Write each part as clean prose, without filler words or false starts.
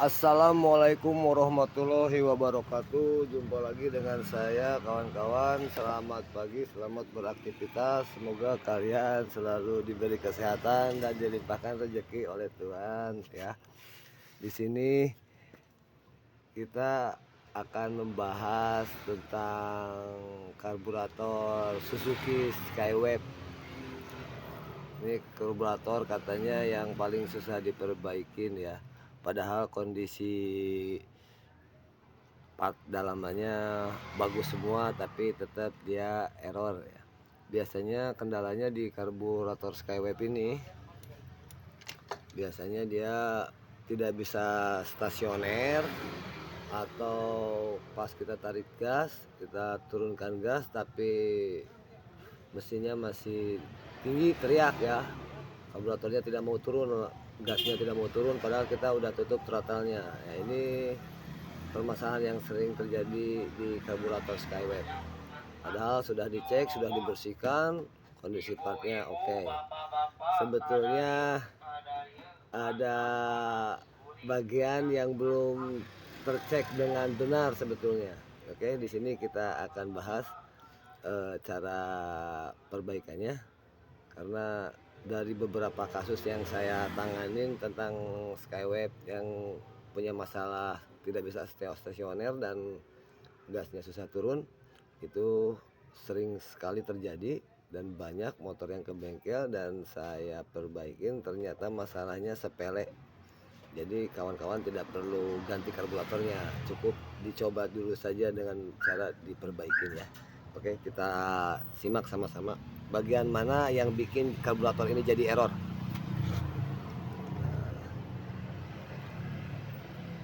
Assalamualaikum warahmatullahi wabarakatuh. Jumpa lagi dengan saya kawan-kawan. Selamat pagi, selamat beraktivitas. Semoga kalian selalu diberi kesehatan dan dilimpahkan rezeki oleh Tuhan ya. Di sini kita akan membahas tentang karburator Suzuki Skyway. Ini karburator katanya yang paling susah diperbaikin ya. Padahal kondisi part dalamannya bagus semua, tapi tetap dia error ya. Biasanya kendalanya di karburator Skyway ini, biasanya dia tidak bisa stasioner, atau pas kita tarik gas, kita turunkan gas tapi mesinnya masih tinggi, teriak ya, karburatornya tidak mau turun, gasnya tidak mau turun, padahal kita udah tutup throttle-nya ya. Ini permasalahan yang sering terjadi di karburator Skyway. Padahal sudah dicek, sudah dibersihkan, kondisi partnya oke. Sebetulnya ada bagian yang belum tercek dengan benar sebetulnya. Oke, di sini kita akan bahas cara perbaikannya, karena dari beberapa kasus yang saya tanganin tentang Skyway yang punya masalah tidak bisa stasioner dan gasnya susah turun, itu sering sekali terjadi dan banyak motor yang ke bengkel dan saya perbaikin, ternyata masalahnya sepele. Jadi kawan-kawan tidak perlu ganti karburatornya, cukup dicoba dulu saja dengan cara diperbaikin ya. Oke, kita simak sama-sama bagian mana yang bikin karburator ini jadi error.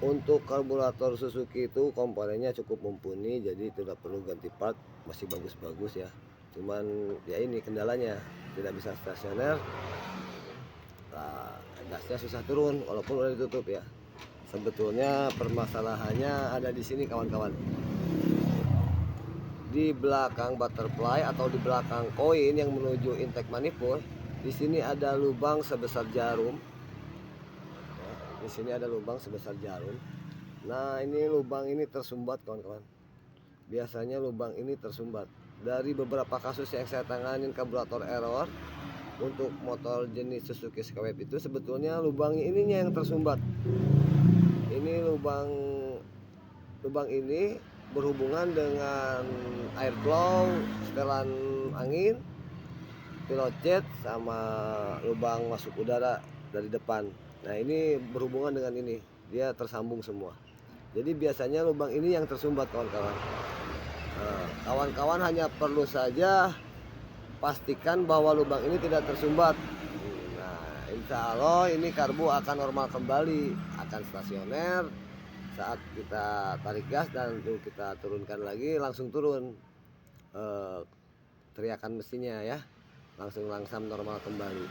Untuk karburator Suzuki itu komponennya cukup mumpuni, jadi tidak perlu ganti part, masih bagus-bagus ya. Cuman ya ini kendalanya, tidak bisa stasioner, gasnya susah turun walaupun udah ditutup ya. Sebetulnya permasalahannya ada di sini kawan-kawan. Di belakang butterfly atau di belakang koin yang menuju intake manifold, di sini ada lubang sebesar jarum. Di sini ada lubang sebesar jarum. Nah, ini lubang ini tersumbat kawan-kawan. Biasanya lubang ini tersumbat. Dari beberapa kasus yang saya tanganin karburator error untuk motor jenis Suzuki Skyway itu, sebetulnya lubang ininya yang tersumbat. Ini lubang ini berhubungan dengan airflow, setelan angin, pilot jet, sama lubang masuk udara dari depan. Nah, ini berhubungan dengan ini, dia tersambung semua. Jadi biasanya lubang ini yang tersumbat kawan-kawan. Nah, kawan-kawan hanya perlu saja pastikan bahwa lubang ini tidak tersumbat. Nah, insya Allah ini karbu akan normal kembali, akan stasioner. Saat kita tarik gas dan kita turunkan lagi, langsung turun teriakan mesinnya ya, langsung normal kembali.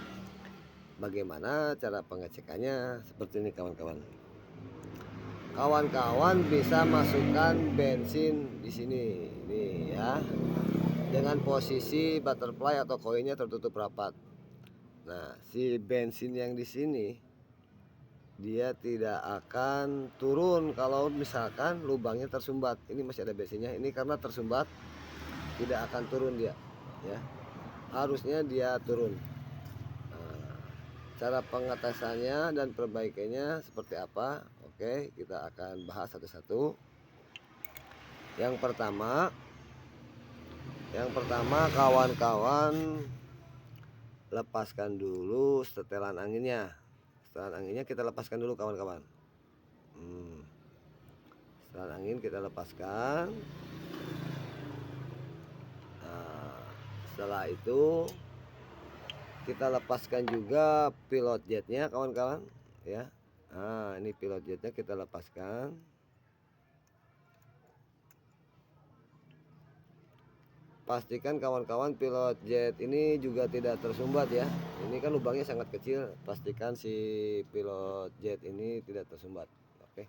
Bagaimana cara pengecekannya? Seperti ini kawan-kawan. Kawan-kawan bisa masukkan bensin di sini nih ya, dengan posisi butterfly atau koinnya tertutup rapat. Nah, si bensin yang di sini dia tidak akan turun kalau misalkan lubangnya tersumbat. Ini masih ada bensinnya, ini karena tersumbat tidak akan turun dia ya, harusnya dia turun. Nah, cara pengatasannya dan perbaikannya seperti apa? Oke, kita akan bahas satu-satu. Yang pertama kawan-kawan lepaskan dulu setelan anginnya. Setelan anginnya kita lepaskan dulu kawan-kawan. Setelan angin kita lepaskan. Nah, setelah itu kita lepaskan juga pilot jetnya kawan-kawan ya. Nah, ini pilot jetnya kita lepaskan. Pastikan kawan-kawan pilot jet ini juga tidak tersumbat ya. Ini kan lubangnya sangat kecil, pastikan si pilot jet ini tidak tersumbat. Oke.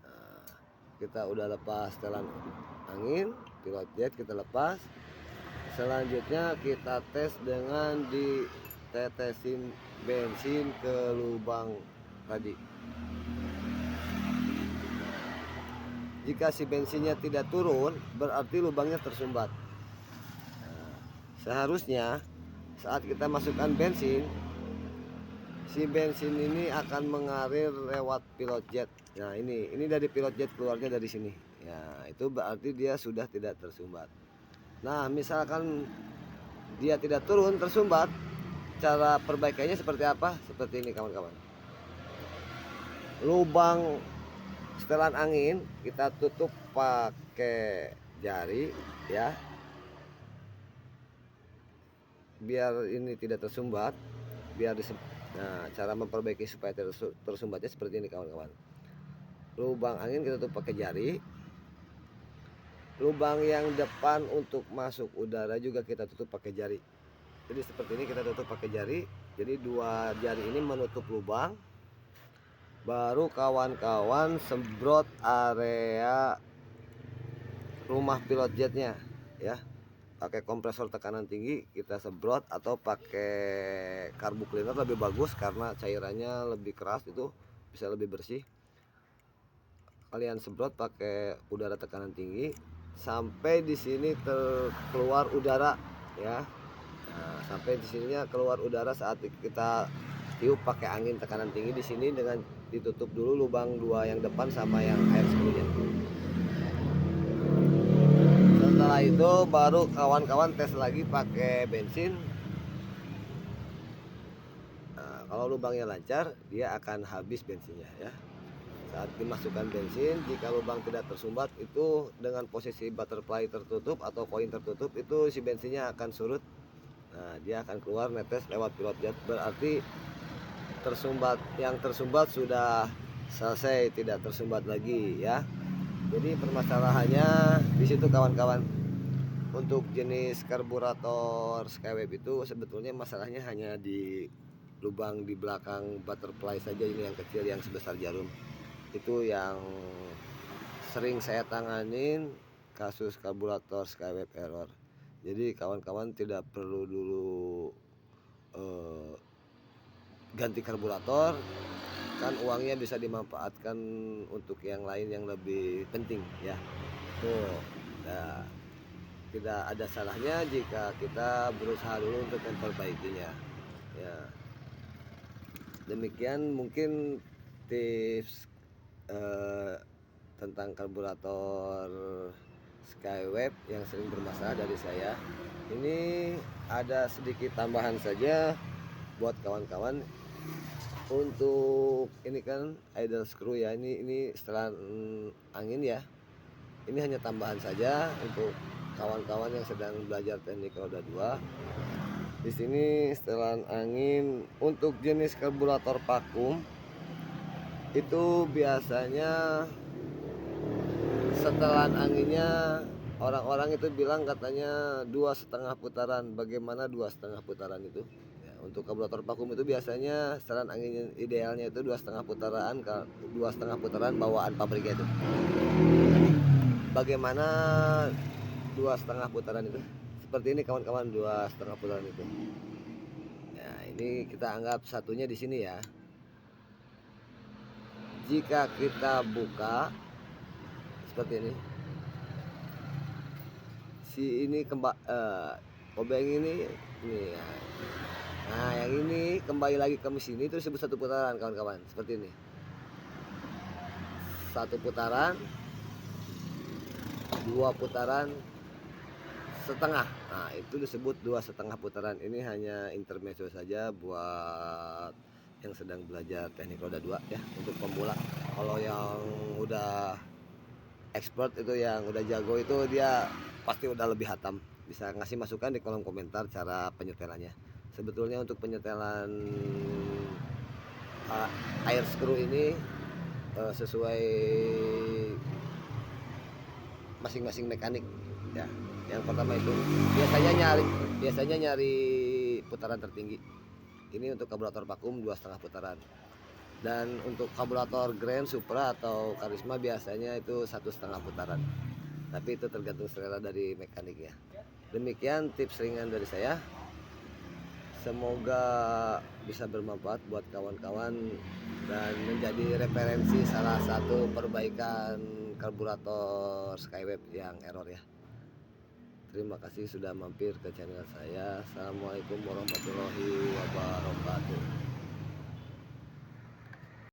Nah, kita udah lepas setelan angin, pilot jet kita lepas. Selanjutnya kita tes dengan ditetesin bensin ke lubang tadi. Jika si bensinnya tidak turun, berarti lubangnya tersumbat. Nah, seharusnya saat kita masukkan bensin, si bensin ini akan mengalir lewat pilot jet. Nah, ini dari pilot jet keluarnya dari sini. Ya, itu berarti dia sudah tidak tersumbat. Nah, misalkan dia tidak turun, tersumbat, cara perbaikannya seperti apa? Seperti ini kawan-kawan. Lubang setelan angin kita tutup pakai jari ya, biar ini tidak tersumbat, biar nah, cara memperbaiki supaya tersumbatnya seperti ini kawan-kawan. Lubang angin kita tutup pakai jari. Lubang yang depan untuk masuk udara juga kita tutup pakai jari. Jadi seperti ini kita tutup pakai jari. Jadi dua jari ini menutup lubang. Baru kawan-kawan semprot area rumah pilot jetnya ya, pakai kompresor tekanan tinggi kita semprot, atau pakai karbu cleaner lebih bagus karena cairannya lebih keras, itu bisa lebih bersih. Kalian semprot pakai udara tekanan tinggi sampai di sini keluar udara ya. Nah, sampai di sininya keluar udara saat kita tiup pakai angin tekanan tinggi di sini, dengan ditutup dulu lubang dua yang depan sama yang air screw-nya. Setelah itu baru kawan-kawan tes lagi pakai bensin. Nah, kalau lubangnya lancar, dia akan habis bensinnya ya. Saat dimasukkan bensin, jika lubang tidak tersumbat, itu dengan posisi butterfly tertutup atau koin tertutup, itu si bensinnya akan surut. Nah, dia akan keluar netes lewat pilot jet, berarti yang tersumbat sudah selesai, tidak tersumbat lagi ya. Jadi permasalahannya di situ kawan-kawan. Untuk jenis karburator Skywave itu sebetulnya masalahnya hanya di lubang di belakang butterfly saja, ini yang kecil yang sebesar jarum. Itu yang sering saya tanganin kasus karburator Skywave error. Jadi kawan-kawan tidak perlu dulu ganti karburator, kan uangnya bisa dimanfaatkan untuk yang lain yang lebih penting ya. Tuh, nah, tidak ada salahnya jika kita berusaha dulu untuk memperbaikinya ya. Demikian mungkin tips tentang karburator Skywave yang sering bermasalah dari saya. Ini ada sedikit tambahan saja buat kawan-kawan. Untuk ini kan idle screw ya, ini setelan angin ya. Ini hanya tambahan saja untuk kawan-kawan yang sedang belajar teknik roda 2. Di sini setelan angin untuk jenis karburator vakum itu biasanya setelan anginnya orang-orang itu bilang katanya 2,5 putaran. Bagaimana 2,5 putaran itu? Untuk karburator vakum itu biasanya setelan angin idealnya itu 2,5 putaran, 2,5 putaran bawaan pabriknya itu. Bagaimana 2,5 putaran itu? Seperti ini kawan-kawan, 2,5 putaran itu. Nah, ini kita anggap satunya di sini ya. Jika kita buka seperti ini, si ini obeng ini ya. Nah, yang ini kembali lagi ke mesin ini, terus sebut satu putaran kawan-kawan, seperti ini. Satu putaran, 2 putaran setengah. Nah, itu disebut 2,5 putaran. Ini hanya intermezzo saja buat yang sedang belajar teknik roda 2 ya, untuk pemula. Kalau yang udah expert itu, yang udah jago itu, dia pasti udah lebih hatam. Bisa ngasih masukan di kolom komentar cara penyetelannya. Sebetulnya untuk penyetelan air screw ini sesuai masing-masing mekanik ya. Yang pertama itu biasanya nyari putaran tertinggi. Ini untuk karburator vakum 2,5 putaran. Dan untuk karburator Grand, Supra atau Karisma biasanya itu 1,5 putaran. Tapi itu tergantung selera dari mekaniknya. Demikian tips ringan dari saya. Semoga bisa bermanfaat buat kawan-kawan dan menjadi referensi salah satu perbaikan karburator Skyweb yang error ya. Terima kasih sudah mampir ke channel saya. Assalamualaikum warahmatullahi